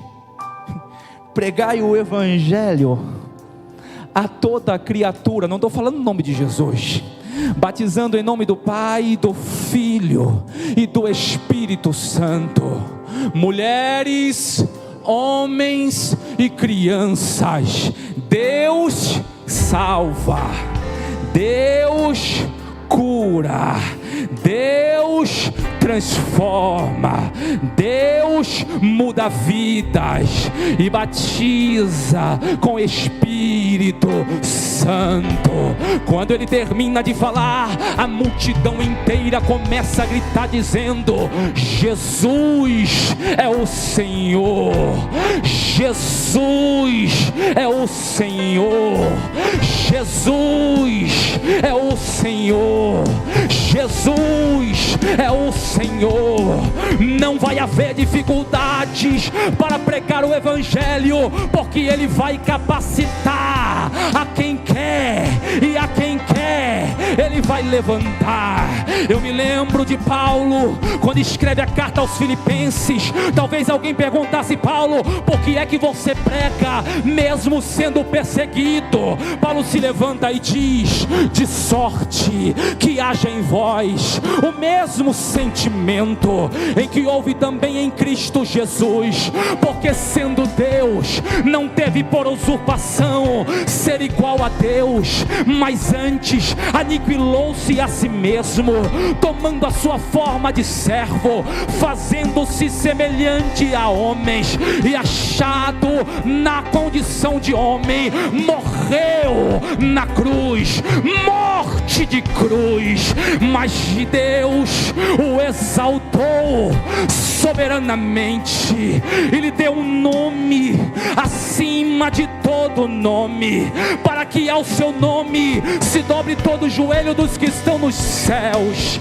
pregai o evangelho a toda criatura. Não estou falando o nome de Jesus, batizando em nome do Pai, do Filho e do Espírito Santo, mulheres, homens e crianças. Deus salva, Deus cura, Deus transforma, Deus muda vidas e batiza com Espírito Santo. Quando ele termina de falar, a multidão inteira começa a gritar dizendo: Jesus é o Senhor, Jesus é o Senhor, Jesus é o Senhor, Jesus é o Senhor. Não vai haver dificuldades para pregar o evangelho, porque ele vai capacitar a quem quer, e a quem quer ele vai levantar. Eu me lembro de Paulo, quando escreve a carta aos Filipenses. Talvez alguém perguntasse: Paulo, por que é que você prega mesmo sendo perseguido? Paulo se levanta e diz: de sorte que haja em vós o mesmo sentimento em que houve também em Cristo Jesus, porque sendo Deus, não teve por usurpação ser igual a Deus, mas antes aniquilou-se a si mesmo, tomando a sua forma de servo, fazendo-se semelhante a homens, e achado na condição de homem, morreu na cruz, morte de cruz, mas de Deus o exaltou soberanamente, e lhe deu um nome acima de todo nome, para que ao seu nome se dobre todo o joelho dos que estão nos céus,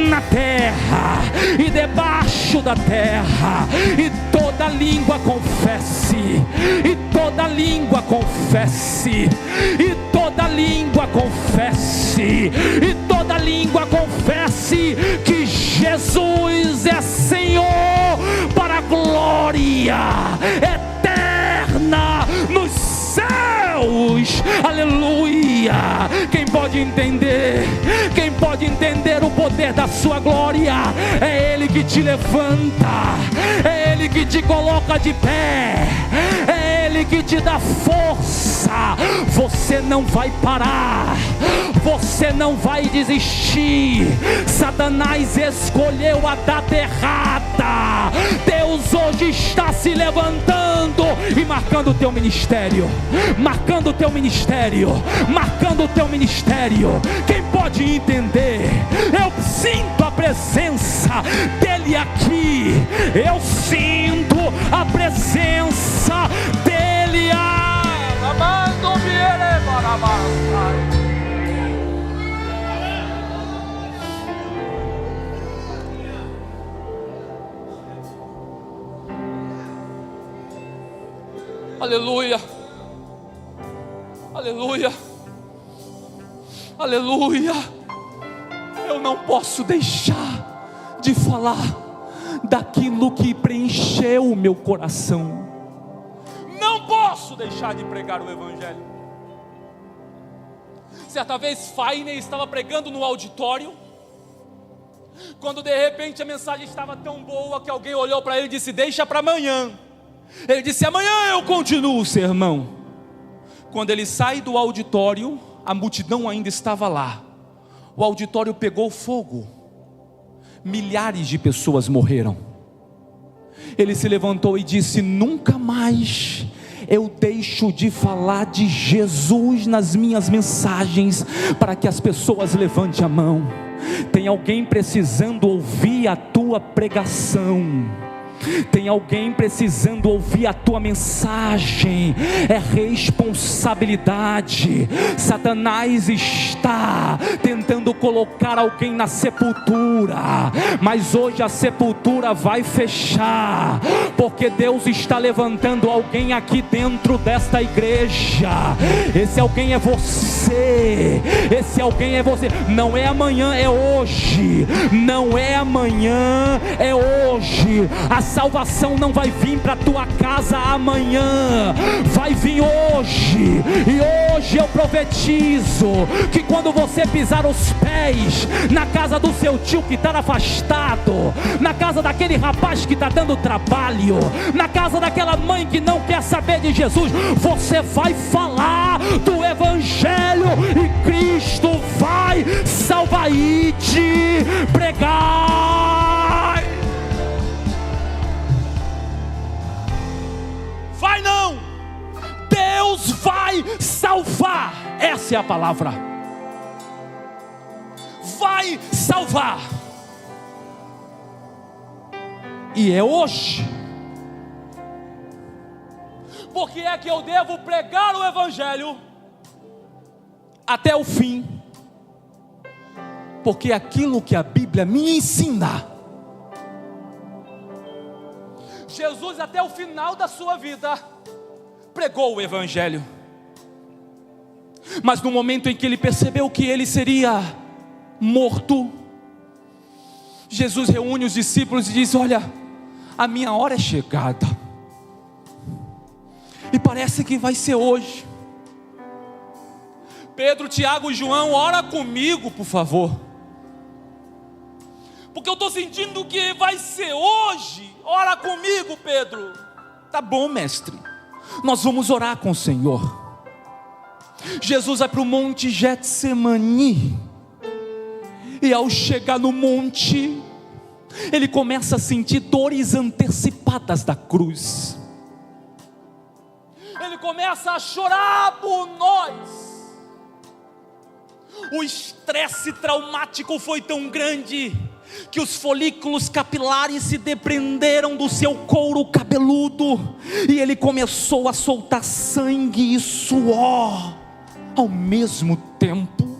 na terra e debaixo da terra, e toda língua confesse, e toda língua confesse, e toda língua confesse, e toda língua confesse que Jesus é Senhor, para a glória eterna nos céus. Aleluia. Quem pode entender? Quem pode entender o poder da sua glória? É Ele que te levanta, é Ele que te coloca de pé, é Ele aquele que te dá força. Você não vai parar, você não vai desistir. Satanás escolheu a data errada. Deus hoje está se levantando e marcando o teu ministério, marcando o teu ministério, marcando o teu ministério. Quem pode entender? Eu sinto a presença dele aqui, eu sinto a presença dele. Aleluia, aleluia, aleluia. Eu não posso deixar de falar daquilo que preencheu o meu coração. Não posso deixar de pregar o Evangelho. Certa vez Fagner estava pregando no auditório, quando de repente a mensagem estava tão boa que alguém olhou para ele e disse: deixa para amanhã. Ele disse: amanhã eu continuo o sermão. Quando ele sai do auditório, a multidão ainda estava lá. O auditório pegou fogo, milhares de pessoas morreram. Ele se levantou e disse: nunca mais eu deixo de falar de Jesus nas minhas mensagens, para que as pessoas levantem a mão. Tem alguém precisando ouvir a tua pregação, tem alguém precisando ouvir a tua mensagem. É responsabilidade. Satanás está tentando colocar alguém na sepultura, mas hoje a sepultura vai fechar, porque Deus está levantando alguém aqui dentro desta igreja. Esse alguém é você, esse alguém é você. Não é amanhã, é hoje. Não é amanhã, é hoje. A salvação não vai vir para tua casa amanhã, vai vir hoje. E hoje eu profetizo que quando você pisar os pés na casa do seu tio que está afastado, na casa daquele rapaz que está dando trabalho, na casa daquela mãe que não quer saber de Jesus, você vai falar do Evangelho e Cristo vai salvar. Ide pregar. Vai não, Deus vai salvar. Essa é a palavra. Vai salvar. E é hoje. Por que é que eu devo pregar o Evangelho até o fim? Porque aquilo que a Bíblia me ensina, Jesus até o final da sua vida pregou o Evangelho. Mas no momento em que ele percebeu que ele seria morto, Jesus reúne os discípulos e diz: olha, a minha hora é chegada, e parece que vai ser hoje. Pedro, Tiago e João, ora comigo por favor, porque eu estou sentindo que vai ser hoje. Ora comigo, Pedro. Tá bom, mestre, nós vamos orar com o Senhor. Jesus vai para o monte Getsemani, e ao chegar no monte, ele começa a sentir dores antecipadas da cruz. Ele começa a chorar por nós. O estresse traumático foi tão grande que os folículos capilares se desprenderam do seu couro cabeludo, e ele começou a soltar sangue e suor ao mesmo tempo.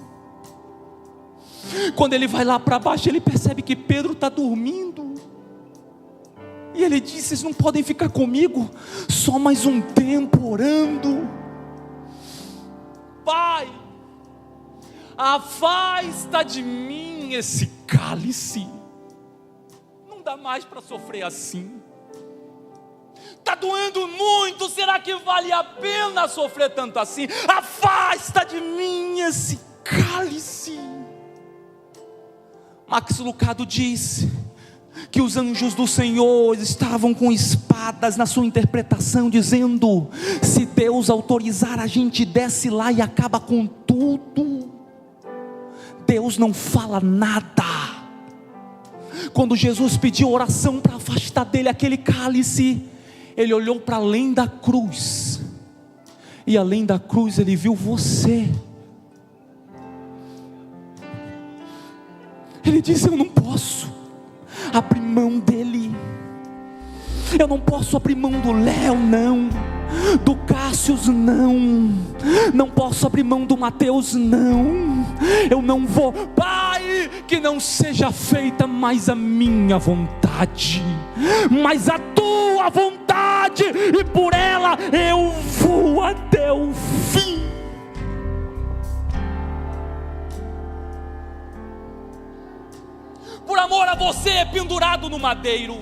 Quando ele vai lá para baixo, ele percebe que Pedro está dormindo, e ele diz: vocês não podem ficar comigo só mais um tempo orando? Pai, afasta de mim esse cálice, não dá mais para sofrer assim, está doendo muito, será que vale a pena sofrer tanto assim? Afasta de mim esse cálice. Max Lucado diz: que os anjos do Senhor estavam com espadas na sua interpretação, dizendo: se Deus autorizar, a gente desce lá e acaba com tudo. Deus não fala nada. Quando Jesus pediu oração para afastar dele aquele cálice, ele olhou para além da cruz, e além da cruz ele viu você. Ele disse: eu não posso abrir mão dele, eu não posso abrir mão do Léo, não, do Cássius, não posso abrir mão do Mateus, não, eu não vou. Pai, que não seja feita mais a minha vontade, mas a tua vontade, e por ela eu vou até o fim. Por amor a você é pendurado no madeiro,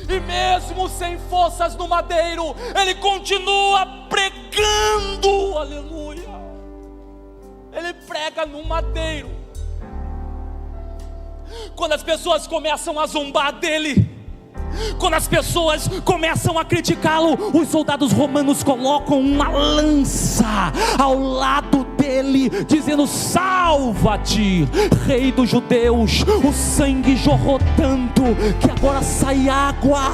e mesmo sem forças no madeiro, ele continua pregando, aleluia. Ele prega no madeiro. Quando as pessoas começam a zombar dele, quando as pessoas começam a criticá-lo, os soldados romanos colocam uma lança ao lado dele, dizendo: salva-te, rei dos judeus. O sangue jorrou tanto que agora sai água,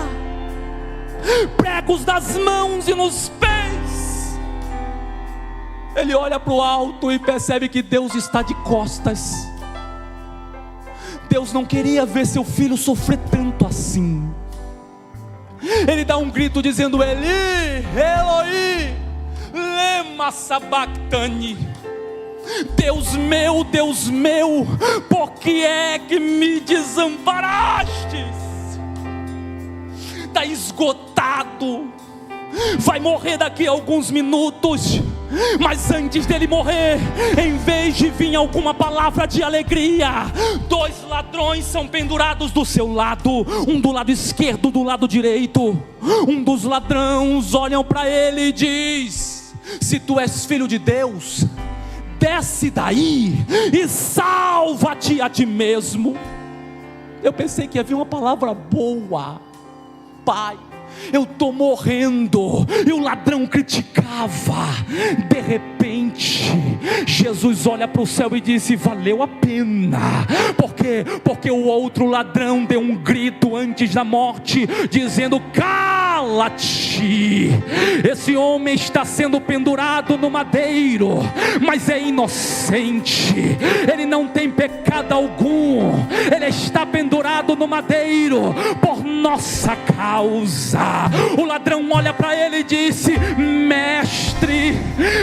pregos nas mãos e nos pés. Ele olha para o alto e percebe que Deus está de costas. Deus não queria ver seu filho sofrer tanto assim. Ele dá um grito dizendo: Eli, Eloi, lema sabachthani. Deus meu, por que é que me desamparastes? Está esgotado, vai morrer daqui a alguns minutos. Mas antes dele morrer, em vez de vir alguma palavra de alegria, 2 ladrões são pendurados do seu lado, um do lado esquerdo, do lado direito. Um dos ladrões olham para ele e diz: se tu és filho de Deus, desce daí e salva-te a ti mesmo. Eu pensei que havia uma palavra boa. Pai, eu estou morrendo. E o ladrão criticava. De repente, Jesus olha para o céu e disse: valeu a pena. Por quê? Porque o outro ladrão deu um grito antes da morte, dizendo: cala-te. Esse homem está sendo pendurado no madeiro, mas é inocente, ele não tem pecado algum. Ele está pendurado no madeiro por nossa causa. O ladrão olha para ele e disse: mestre,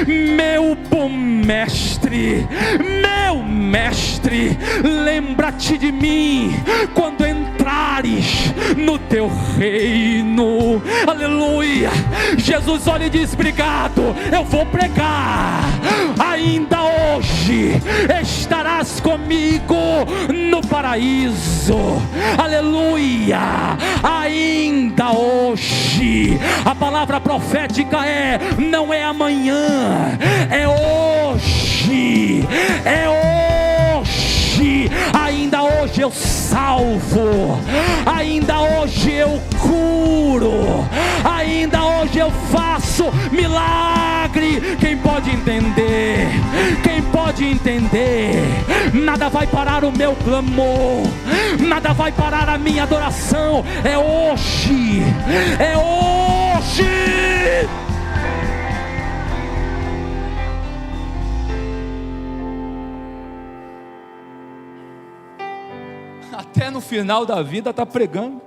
meu bom mestre, meu mestre, lembra-te de mim quando entrares no teu reino. Aleluia. Jesus olha e diz: obrigado, eu vou pregar. Ainda hoje estarás comigo no paraíso. Aleluia. Ainda hoje. A palavra profética é: não é amanhã, é hoje. É hoje. Ainda hoje eu salvo. Ainda hoje eu curo. Ainda hoje eu faço milagre. Quem pode entender? Quem pode entender? Nada vai parar o meu clamor, nada vai parar a minha adoração. É hoje. É hoje. Até no final da vida está pregando.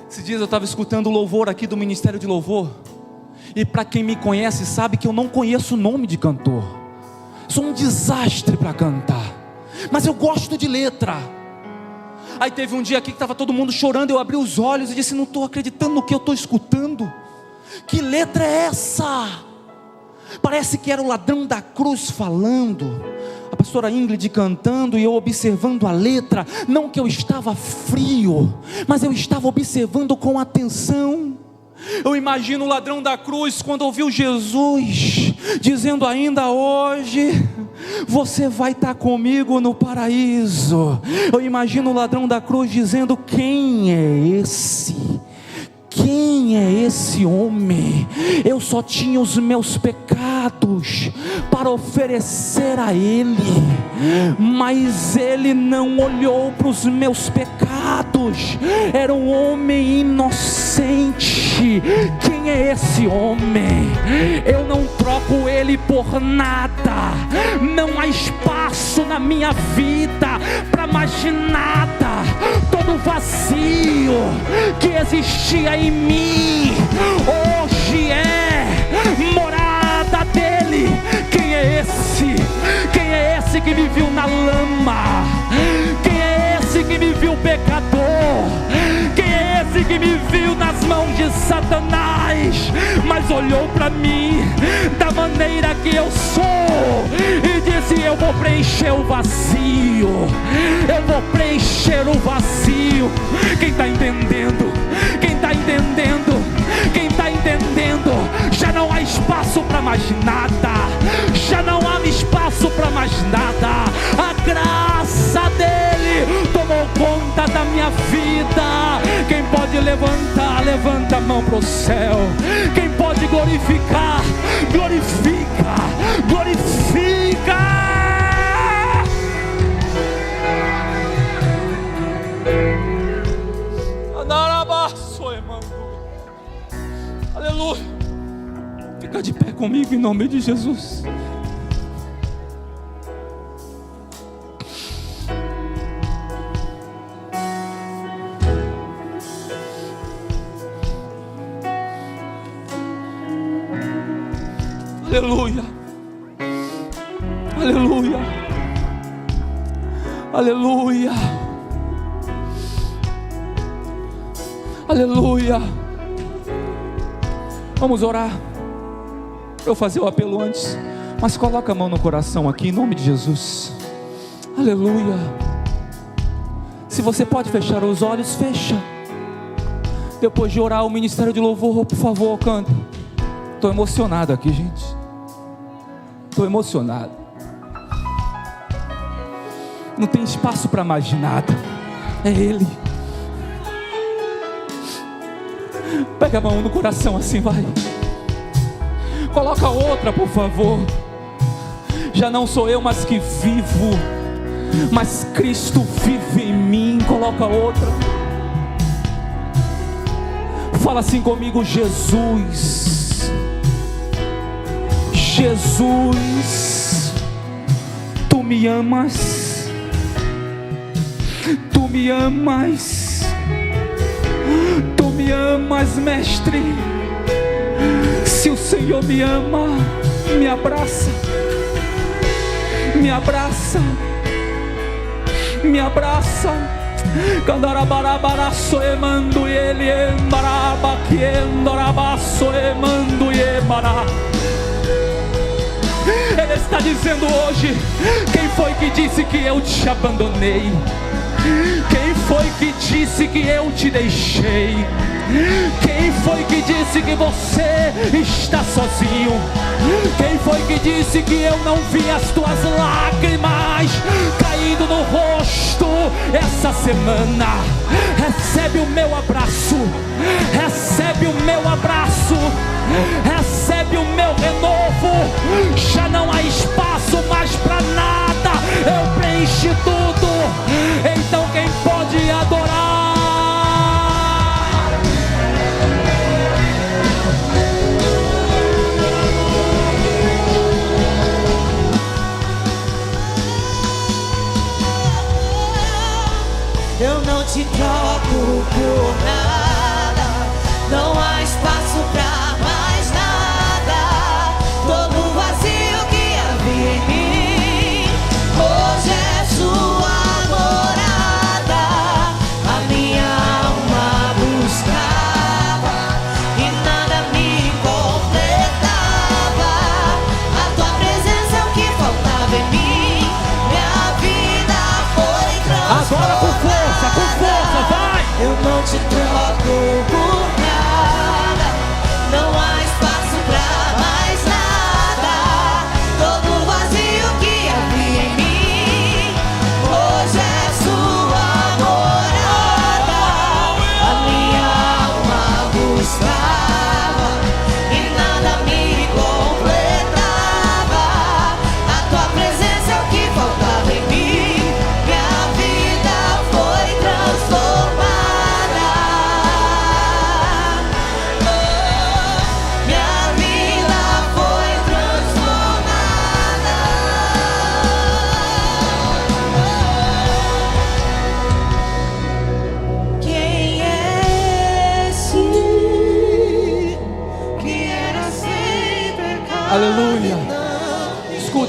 Esses dias eu estava escutando o louvor aqui do Ministério de Louvor, e para quem me conhece sabe que eu não conheço o nome de cantor. Sou um desastre para cantar, mas eu gosto de letra. Aí teve um dia aqui que estava todo mundo chorando, eu abri os olhos e disse: não estou acreditando no que eu estou escutando. Que letra é essa? Parece que era o ladrão da cruz falando, a pastora Ingrid cantando e eu observando a letra. Não que eu estava frio, mas eu estava observando com atenção. Eu imagino o ladrão da cruz quando ouviu Jesus dizendo: ainda hoje você vai estar comigo no paraíso. Eu imagino o ladrão da cruz dizendo: quem é esse? Quem é esse homem? Eu só tinha os meus pecados para oferecer a Ele, mas Ele não olhou para os meus pecados. Era um homem inocente. Quem é esse homem? Eu não troco Ele por nada. Não há espaço na minha vida para mais nada. Todo vazio que existia em mim hoje é morada dele. Quem é esse? Quem é esse que me viu na lama? Quem é esse que me viu pecador? Quem é esse que me viu nas mãos de Satanás, mas olhou para mim da maneira que eu sou e disse: eu vou preencher o vazio, eu vou preencher o vazio. Quem está entendendo? Quem está entendendo? Quem está entendendo? Já não há espaço para mais nada, já não há espaço para mais nada. A graça dele tomou conta da minha vida. Quem pode levantar, levanta a mão para o céu. Quem pode glorificar, glorifica, glorifica. Aleluia. Fica de pé comigo em nome de Jesus. Aleluia. Aleluia. Aleluia. Aleluia. Vamos orar. Eu fazer o apelo antes, mas coloca a mão no coração aqui em nome de Jesus. Aleluia. Se você pode fechar os olhos, fecha. Depois de orar o ministério de louvor, por favor, canta. Estou emocionado aqui, gente. Estou emocionado. Não tem espaço para mais nada. É Ele. Pega a mão no coração assim, vai. Coloca outra, por favor. Já não sou eu mais que vivo, mas Cristo vive em mim. Coloca outra. Fala assim comigo: Jesus, Jesus, Tu me amas, Tu me amas, Tu me amas, Mestre. Se o Senhor me ama, me abraça, me abraça, me abraça. Candarabarabaço emando ele embaraba que endorabaço emando embará. Ele está dizendo hoje: quem foi que disse que eu te abandonei? Quem foi que disse que eu te deixei? Quem foi que disse que você está sozinho? Quem foi que disse que eu não vi as tuas lágrimas caindo no rosto essa semana? Recebe o meu abraço, recebe o meu abraço, recebe o meu renovo. Já não há espaço mais para nada, eu preenchi tudo. Então quem pode adorar? Eu não te troco por nada, não há espaço pra mais nada. Todo vazio que havia em mim, hoje é sua morada. A minha alma buscava e nada me completava. A tua presença é o que faltava em mim, minha vida foi transformada. Agora com força, vai! Eu não te troco por nada,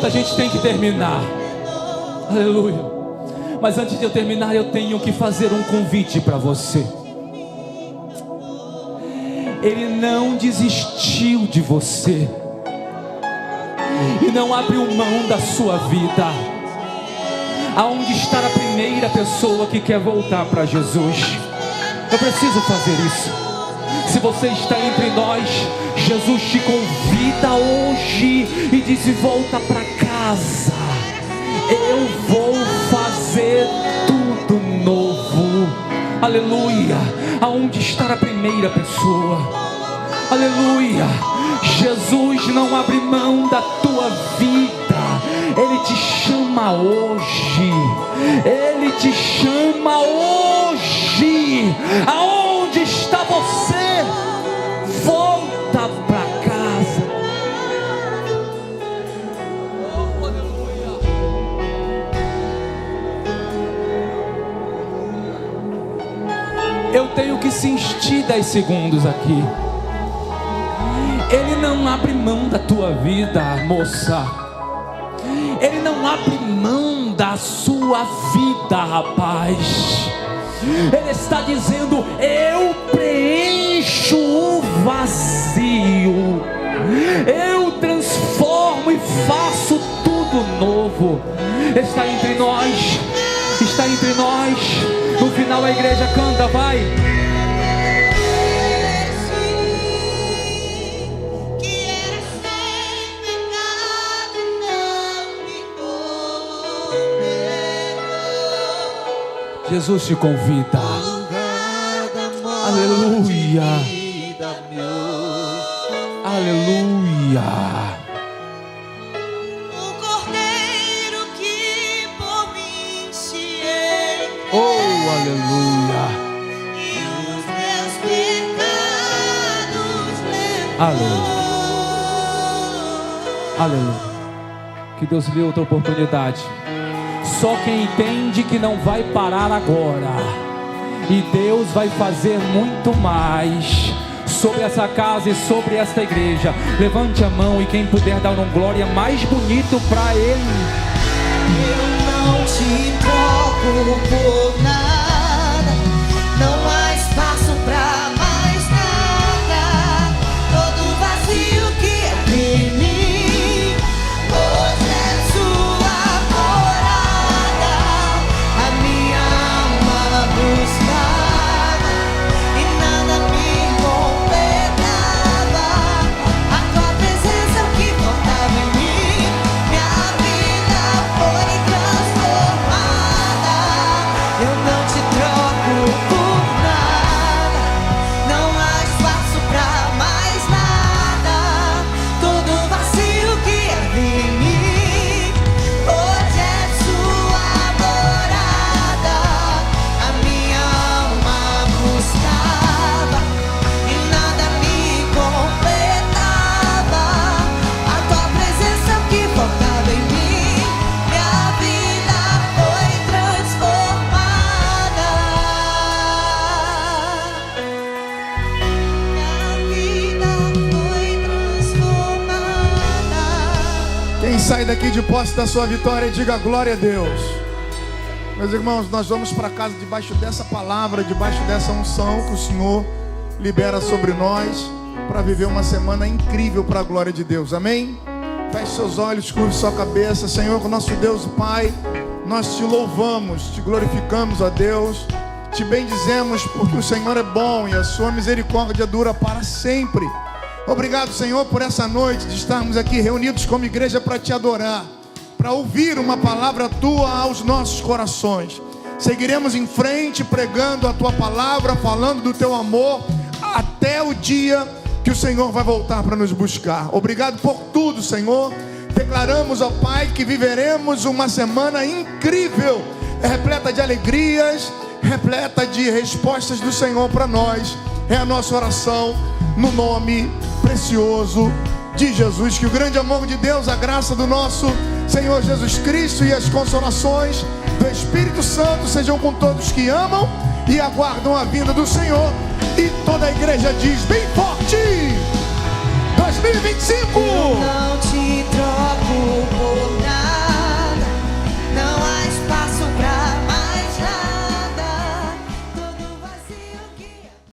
a gente tem que terminar. Aleluia. Mas antes de eu terminar, eu tenho que fazer um convite para você. Ele não desistiu de você e não abriu mão da sua vida. Aonde está a primeira pessoa que quer voltar para Jesus? Eu preciso fazer isso. Se você está entre nós, Jesus te convida hoje e diz: volta para casa. Eu vou fazer tudo novo. Aleluia. Aonde está a primeira pessoa? Aleluia. Jesus não abre mão da tua vida. Ele te chama hoje. Ele te chama hoje. Aonde está você? Volta para casa. Oh, aleluia. Eu tenho que insistir 10 segundos aqui. Ele não abre mão da tua vida, moça. Ele não abre mão da sua vida, rapaz. Ele está dizendo: eu preencho o vazio, eu transformo e faço tudo novo. Está entre nós, está entre nós. No final a igreja canta, vai. Jesus te convida. Aleluia. Aleluia. O cordeiro que por mim se entregou. Oh, aleluia. E os meus pecados levou. Aleluia. Aleluia. Que Deus lhe dê outra oportunidade. Só quem entende que não vai parar agora, e Deus vai fazer muito mais sobre essa casa e sobre esta igreja. Levante a mão e quem puder dar um glória mais bonito para Ele. Eu não te troco por nada, não há espaço pra mais nada. Todo vazio que é em mim, hoje é sua morada. A minha alma buscava e nada me completava. A tua presença é o que faltava em mim. Minha vida foi transformada. Eu não te troco por nada, não há espaço pra mais nada. Todo vazio que havia em mim, hoje é sua morada. A minha alma buscava e nada me completava. A tua presença é o que faltava em mim. Minha vida foi transformada. Minha vida foi transformada. Quem sai daqui de posse da sua vitória, diga glória a Deus. Meus irmãos, nós vamos para casa debaixo dessa palavra, debaixo dessa unção que o Senhor libera sobre nós, para viver uma semana incrível para a glória de Deus, amém? Feche seus olhos, curve sua cabeça. Senhor, nosso Deus e Pai, nós te louvamos, te glorificamos, ó Deus, te bendizemos porque o Senhor é bom e a sua misericórdia dura para sempre. Obrigado, Senhor, por essa noite de estarmos aqui reunidos como igreja para te adorar, para ouvir uma palavra tua aos nossos corações. Seguiremos em frente pregando a tua palavra, falando do teu amor, até o dia que o Senhor vai voltar para nos buscar. Obrigado por tudo, Senhor. Declaramos, ó Pai, que viveremos uma semana incrível, repleta de alegrias, repleta de respostas do Senhor para nós. É a nossa oração no nome precioso de Jesus. Que o grande amor de Deus, a graça do nosso Senhor Jesus Cristo e as consolações do Espírito Santo sejam com todos que amam e aguardam a vinda do Senhor. E toda a igreja diz bem forte: 2025! Eu não te